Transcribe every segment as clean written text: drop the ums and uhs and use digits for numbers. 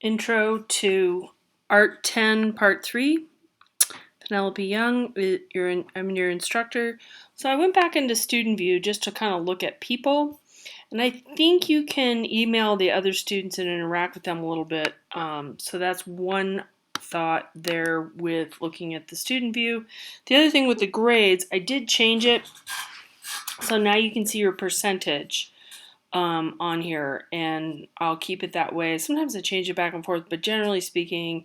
Intro to Art 10, Part 3. Penelope Young, I'm your instructor. So I went back into Student View just to kind of look at people. And I think you can email the other students and interact with them a little bit. So that's one thought there with looking at the Student View. The other thing with the grades, I did change it. So now you can see your percentage on here, and I'll keep it that way. Sometimes I change it back and forth, but generally speaking,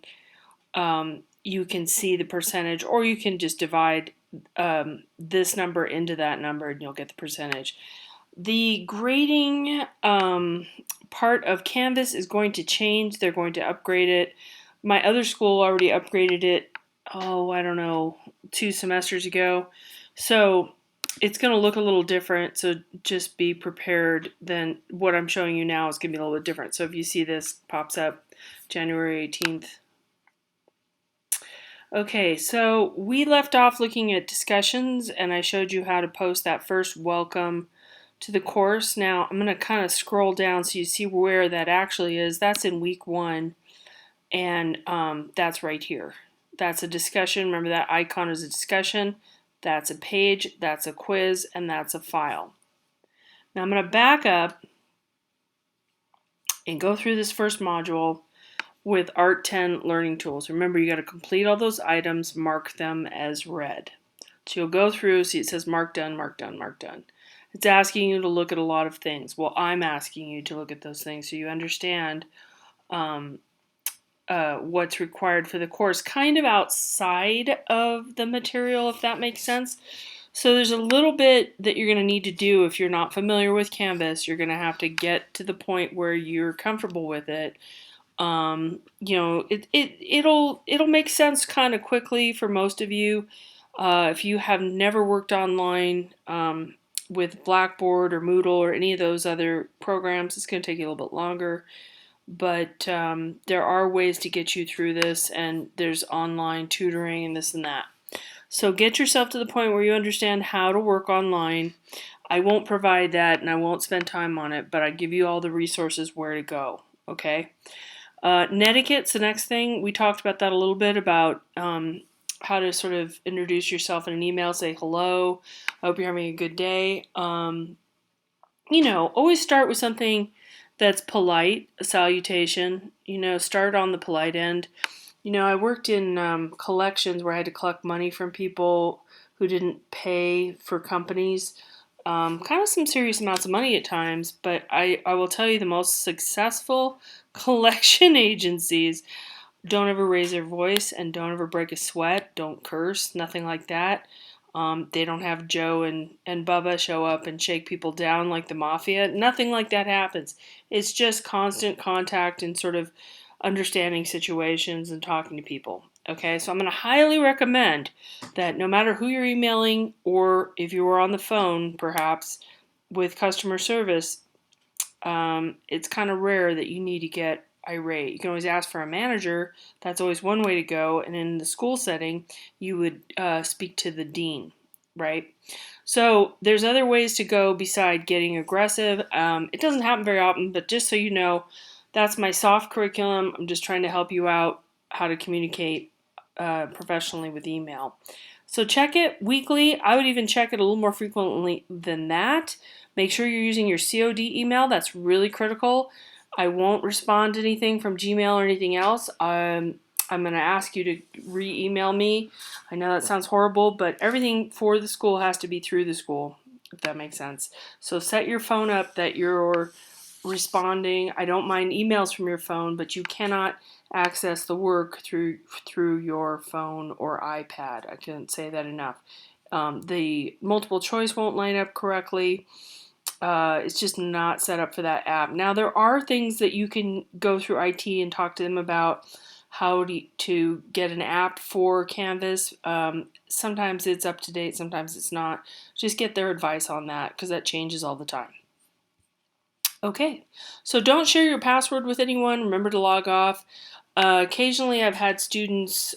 you can see the percentage, or you can just divide this number into that number and you'll get the percentage. The grading part of Canvas is going to change. They're going to upgrade it. My other school already upgraded it, I don't know, 2 semesters ago. So it's going to look a little different. So just be prepared. Then what I'm showing you now is going to be a little bit different. So if you see this pops up January 18th. Okay, so we left off looking at discussions, and I showed you how to post that first welcome to the course. Now I'm going to kind of scroll down so you see where that actually is. That's in week 1, and that's right here. That's a discussion. Remember that icon is a discussion. That's a page, that's a quiz, and that's a file. Now I'm going to back up and go through this first module with Art 10 Learning Tools. Remember, you got to complete all those items, mark them as read. So you'll go through, see it says mark done, mark done, mark done. It's asking you to look at a lot of things. Well, I'm asking you to look at those things so you understand what's required for the course, kind of outside of the material, if that makes sense. So there's a little bit that you're going to need to do if you're not familiar with Canvas. You're going to have to get to the point where you're comfortable with it. It'll make sense kind of quickly for most of you. If you have never worked online with Blackboard or Moodle or any of those other programs, it's going to take you a little bit longer. But there are ways to get you through this, and there's online tutoring and this and that. So get yourself to the point where you understand how to work online. I won't provide that, and I won't spend time on it, but I give you all the resources where to go. Okay. Netiquette's the next thing. We talked about that a little bit about how to sort of introduce yourself in an email, say hello, I hope you're having a good day. Always start with something that's polite, a salutation. Start on the polite end. I worked in collections where I had to collect money from people who didn't pay for companies. Kind of some serious amounts of money at times, but I will tell you the most successful collection agencies don't ever raise their voice and don't ever break a sweat, don't curse, nothing like that. They don't have Joe and Bubba show up and shake people down like the mafia. Nothing like that happens. It's just constant contact and sort of understanding situations and talking to people. Okay, so I'm going to highly recommend that no matter who you're emailing or if you were on the phone, perhaps with customer service, it's kind of rare that you need to get irate. You can always ask for a manager. That's always one way to go. And in the school setting, you would speak to the dean, right? So there's other ways to go beside getting aggressive. It doesn't happen very often, but just so you know, that's my soft curriculum. I'm just trying to help you out how to communicate professionally with email. So check it weekly. I would even check it a little more frequently than that. Make sure you're using your COD email. That's really critical. I won't respond to anything from Gmail or anything else. I'm going to ask you to re-email me. I know that sounds horrible, but everything for the school has to be through the school, if that makes sense. So set your phone up that you're responding. I don't mind emails from your phone, but you cannot access the work through your phone or iPad. I can't say that enough. The multiple choice won't line up correctly. It's just not set up for that app. Now, there are things that you can go through IT and talk to them about how to get an app for Canvas. Sometimes it's up to date, sometimes it's not. Just get their advice on that because that changes all the time. Okay, so don't share your password with anyone. Remember to log off. Occasionally, I've had students,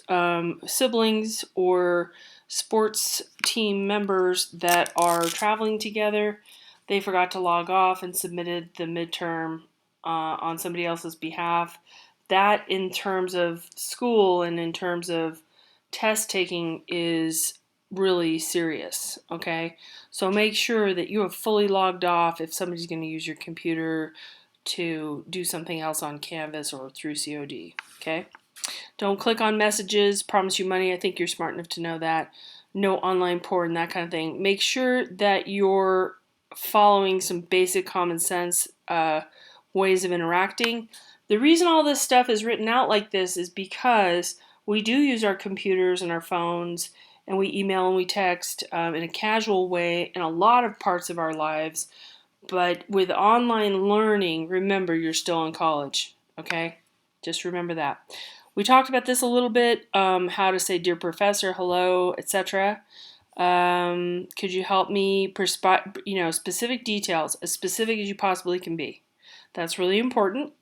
siblings, or sports team members that are traveling together. They forgot to log off and submitted the midterm on somebody else's behalf. that in terms of school and in terms of test taking is really serious, okay? So make sure that you have fully logged off if somebody's going to use your computer to do something else on Canvas or through COD, okay? Don't click on messages, promise you money. I think you're smart enough to know that. No online porn, that kind of thing. Make sure that you're following some basic common sense ways of interacting. The reason all this stuff is written out like this is because we do use our computers and our phones, and we email and we text in a casual way in a lot of parts of our lives. But with online learning, remember, you're still in college, okay? Just remember that. We talked about this a little bit, how to say dear professor, hello, etc. Could you help me, specific details, as specific as you possibly can be. That's really important.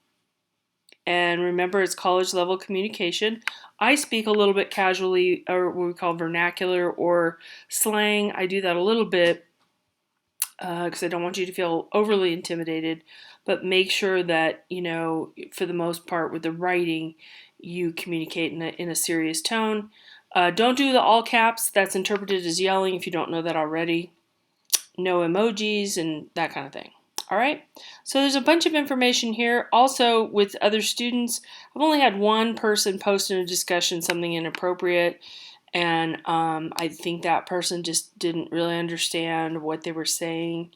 And remember, it's college level communication. I speak a little bit casually, or what we call vernacular or slang. I do that a little bit because I don't want you to feel overly intimidated, but make sure that, for the most part with the writing, you communicate in a serious tone. Don't do the all caps. That's interpreted as yelling if you don't know that already. No emojis and that kind of thing. All right, so there's a bunch of information here. Also, with other students, I've only had one person post in a discussion something inappropriate, and I think that person just didn't really understand what they were saying.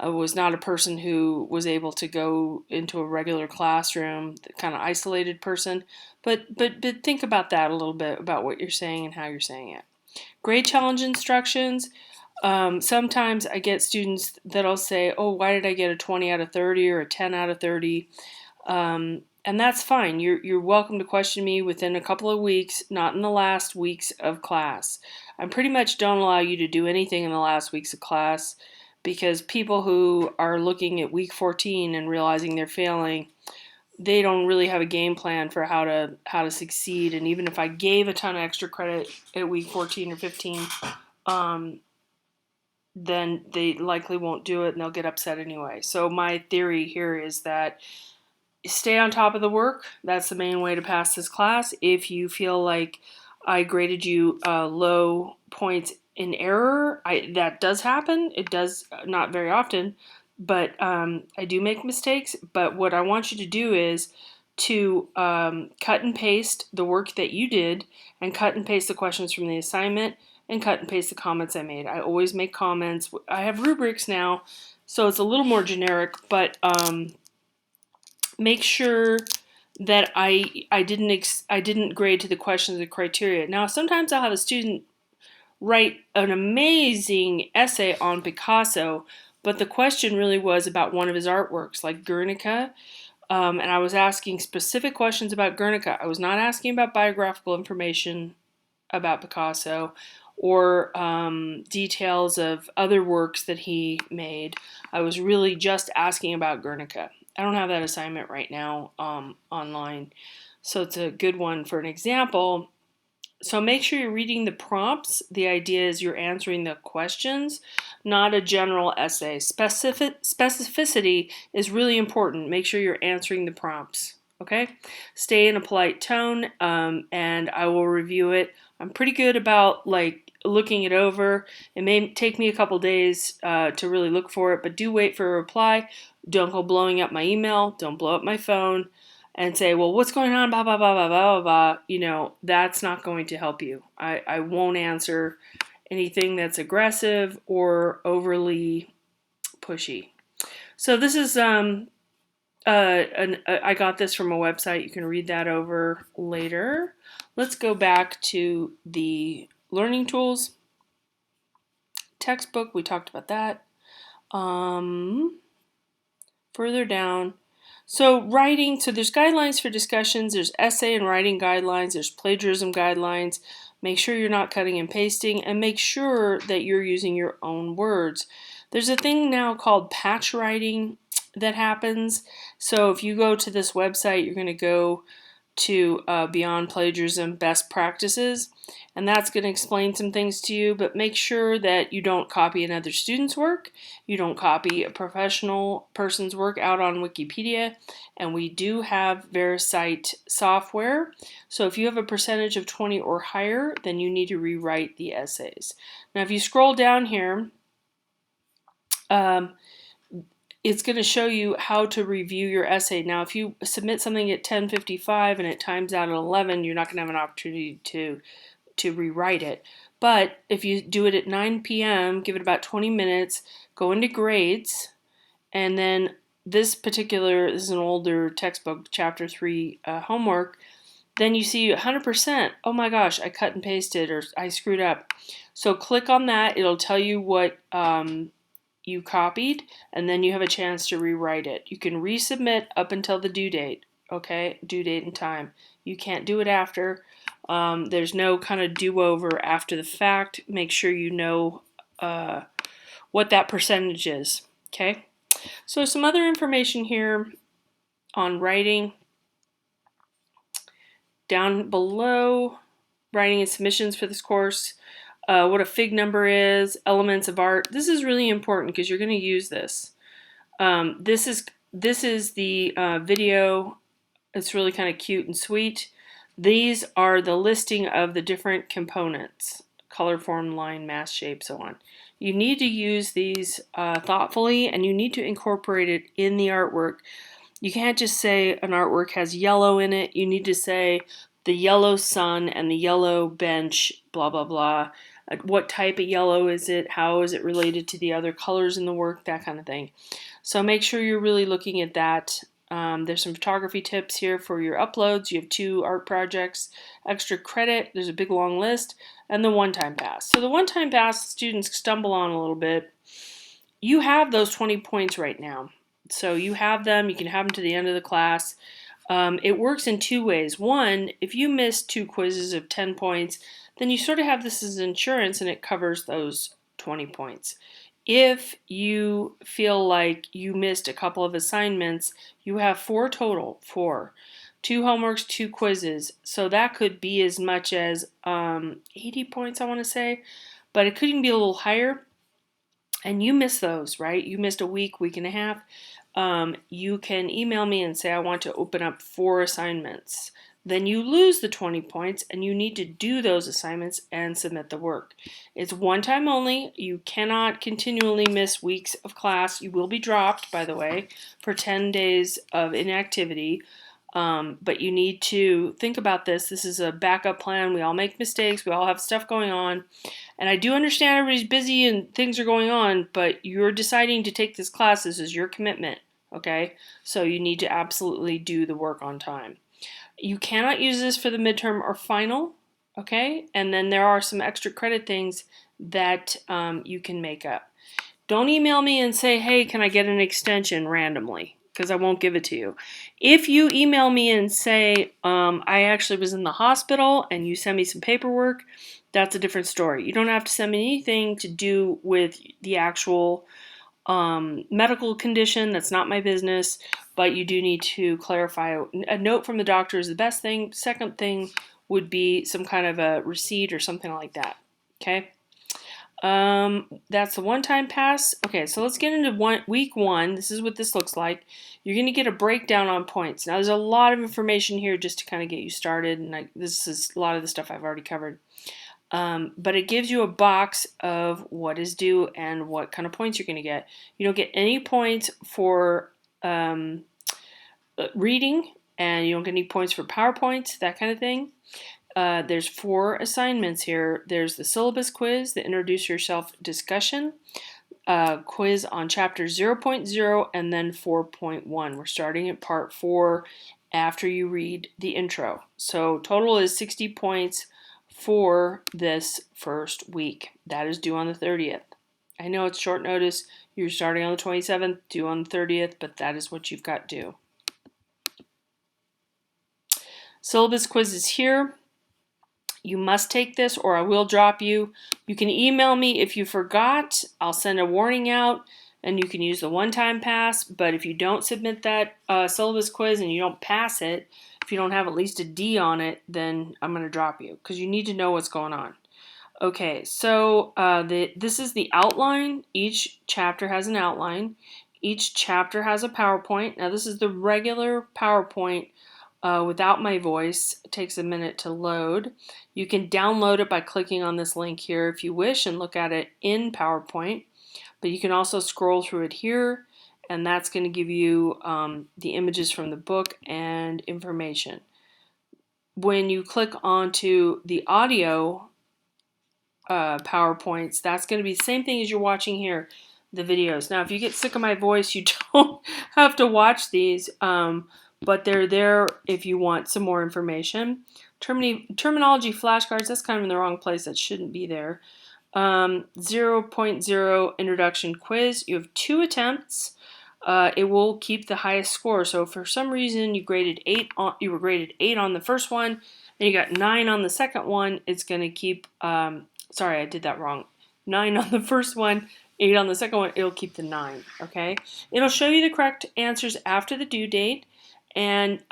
Was not a person who was able to go into a regular classroom, the kind of isolated person. But think about that a little bit, about what you're saying and how you're saying it. Grade challenge instructions. Sometimes I get students that'll say, oh, why did I get a 20 out of 30 or a 10 out of 30? And that's fine. You're welcome to question me within a couple of weeks, not in the last weeks of class. I pretty much don't allow you to do anything in the last weeks of class, because people who are looking at week 14 and realizing they're failing, they don't really have a game plan for how to succeed. And even if I gave a ton of extra credit at week 14 or 15, then they likely won't do it and they'll get upset anyway. So my theory here is that stay on top of the work. That's the main way to pass this class. If you feel like I graded you low points in error, that does happen. It does not very often, but I do make mistakes. But what I want you to do is to cut and paste the work that you did, and cut and paste the questions from the assignment, and cut and paste the comments I made. I always make comments. I have rubrics now, so it's a little more generic, but make sure that I didn't grade to the questions or criteria. Now, sometimes I'll have a student write an amazing essay on Picasso, but the question really was about one of his artworks, like Guernica, and I was asking specific questions about Guernica. I was not asking about biographical information about Picasso or details of other works that he made. I was really just asking about Guernica. I don't have that assignment right now online, so it's a good one for an example. So make sure you're reading the prompts. The idea is you're answering the questions, not a general essay. Specificity is really important. Make sure you're answering the prompts, okay? Stay in a polite tone, and I will review it. I'm pretty good about looking it over. It may take me a couple days to really look for it, but do wait for a reply. Don't go blowing up my email. Don't blow up my phone and say, well, what's going on, blah, blah, blah, blah, blah, blah. That's not going to help you. I won't answer anything that's aggressive or overly pushy. So this is, I got this from a website. You can read that over later. Let's go back to the learning tools. Textbook, we talked about that. Further down, so writing, so there's guidelines for discussions, there's essay and writing guidelines, there's plagiarism guidelines. Make sure you're not cutting and pasting, and make sure that you're using your own words. There's a thing now called patch writing that happens. So if you go to this website, you're going to go to Beyond Plagiarism Best Practices, and that's going to explain some things to you, but make sure that you don't copy another student's work, you don't copy a professional person's work out on Wikipedia, and we do have VeriCite software, so if you have a percentage of 20 or higher, then you need to rewrite the essays. Now if you scroll down here, it's going to show you how to review your essay. Now, if you submit something at 10:55 and it times out at 11, you're not going to have an opportunity to rewrite it. But if you do it at 9 p.m., give it about 20 minutes, go into grades, and then this is an older textbook, chapter 3 homework, then you see 100%, oh my gosh, I cut and pasted or I screwed up. So click on that, it'll tell you what you copied, and then you have a chance to rewrite it. You can resubmit up until the due date, okay? Due date and time. You can't do it after. There's no kind of do-over after the fact. Make sure you know what that percentage is, okay? So some other information here on writing. Down below, writing and submissions for this course. What a fig number is, elements of art. This is really important because you're going to use this. This is the video. It's really kind of cute and sweet. These are the listing of the different components: color, form, line, mass, shape, so on. You need to use these thoughtfully, and you need to incorporate it in the artwork. You can't just say an artwork has yellow in it. You need to say the yellow sun and the yellow bench, blah, blah, blah. What type of yellow is it? How is it related to the other colors in the work? That kind of thing. So make sure you're really looking at that. There's some photography tips here for your uploads. You have 2 art projects, extra credit, there's a big long list, and the one-time pass. So the one-time pass students stumble on a little bit. You have those 20 points right now. So you have them, you can have them to the end of the class. It works in 2 ways. One, if you miss 2 quizzes of 10 points, then you sort of have this as insurance and it covers those 20 points. If you feel like you missed a couple of assignments, you have 4 total, 4. 2 homeworks, 2 quizzes. So that could be as much as 80 points, I want to say, but it could even be a little higher. And you miss those, right? You missed a week, week and a half. You can email me and say, I want to open up 4 assignments. Then you lose the 20 points and you need to do those assignments and submit the work. It's one time only. You cannot continually miss weeks of class. You will be dropped, by the way, for 10 days of inactivity. But you need to think about this. This is a backup plan. We all make mistakes. We all have stuff going on. And I do understand everybody's busy and things are going on, but you're deciding to take this class. This is your commitment, okay? So you need to absolutely do the work on time. You cannot use this for the midterm or final, okay? And then there are some extra credit things that you can make up. Don't email me and say, hey, can I get an extension randomly? Because I won't give it to you. If you email me and say, I actually was in the hospital and you send me some paperwork, that's a different story. You don't have to send me anything to do with the actual medical condition. That's not my business, but you do need to clarify. A note from the doctor is the best thing. Second thing would be some kind of a receipt or something like that, okay? That's the one-time pass. Okay, so let's get into week 1. This is what this looks like. You're going to get a breakdown on points. Now, there's a lot of information here just to kind of get you started, and this is a lot of the stuff I've already covered. But it gives you a box of what is due and what kind of points you're going to get. You don't get any points for reading, and you don't get any points for PowerPoints, that kind of thing. There's 4 assignments here. There's the syllabus quiz, the introduce yourself discussion, quiz on chapter 0.0, and then 4.1. We're starting at part 4 after you read the intro. So total is 60 points for this first week. That is due on the 30th. I know it's short notice. You're starting on the 27th, due on the 30th, but that is what you've got due. Syllabus quiz is here. You must take this or I will drop you. You can email me if you forgot. I'll send a warning out. and you can use the one-time pass, but if you don't submit that syllabus quiz and you don't pass it, if you don't have at least a D on it, then I'm going to drop you because you need to know what's going on. Okay, so this is the outline. Each chapter has an outline. Each chapter has a PowerPoint. Now this is the regular PowerPoint without my voice. It takes a minute to load. You can download it by clicking on this link here if you wish and look at it in PowerPoint. But you can also scroll through it here, and that's going to give you the images from the book and information. When you click onto the audio PowerPoints, that's going to be the same thing as you're watching here, the videos. Now, if you get sick of my voice, you don't have to watch these, but they're there if you want some more information. Terminology flashcards, that's kind of in the wrong place. That shouldn't be there. 0.0 introduction quiz. You have 2 attempts. It will keep the highest score. So if for some reason you were graded 8 on the first one, and you got 9 on the second one, it's going to keep. Sorry, I did that wrong. 9 on the first one, 8 on the second one. It'll keep the 9. Okay. It'll show you the correct answers after the due date, and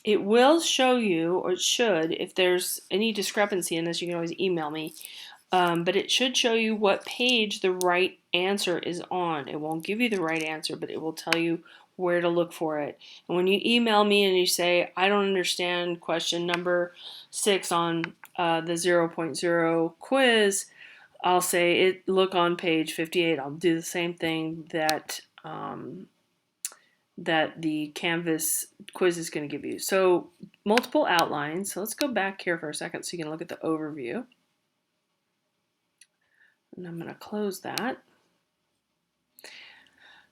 it will show you, or it should, if there's any discrepancy in this, you can always email me. But it should show you what page the right answer is on. It won't give you the right answer, but it will tell you where to look for it. And when you email me and you say, I don't understand question number 6 on the 0.0 quiz, I'll say, look on page 58. I'll do the same thing that that the Canvas quiz is going to give you. So multiple outlines. So let's go back here for a second so you can look at the overview. And I'm going to close that.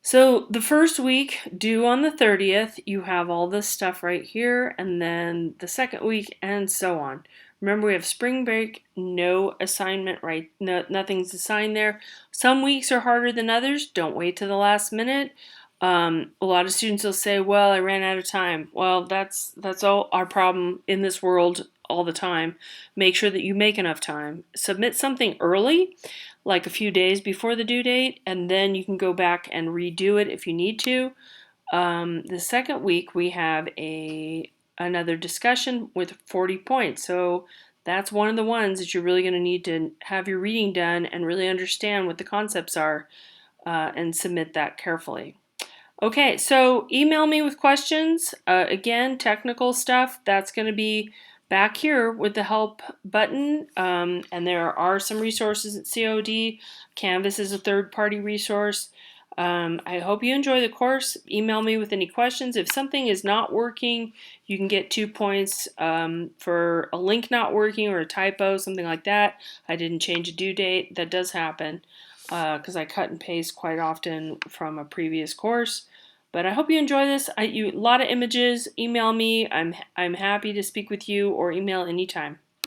So the first week, due on the 30th, you have all this stuff right here, and then the second week, and so on. Remember, we have spring break, no assignment, right? No, nothing's assigned there. Some weeks are harder than others. Don't wait to the last minute. A lot of students will say, well, I ran out of time. Well, that's all our problem in this world all the time. Make sure that you make enough time. Submit something early, like a few days before the due date, and then you can go back and redo it if you need to. The second week, we have another discussion with 40 points. So that's one of the ones that you're really going to need to have your reading done and really understand what the concepts are and submit that carefully. Okay, so email me with questions. Again, technical stuff, that's going to be back here with the help button, and there are some resources at COD. Canvas is a third-party resource. I hope you enjoy the course. Email me with any questions. If something is not working, you can get 2 points for a link not working or a typo, something like that. I didn't change a due date. That does happen because I cut and paste quite often from a previous course. But I hope you enjoy this. A lot of images. Email me. I'm happy to speak with you or email anytime.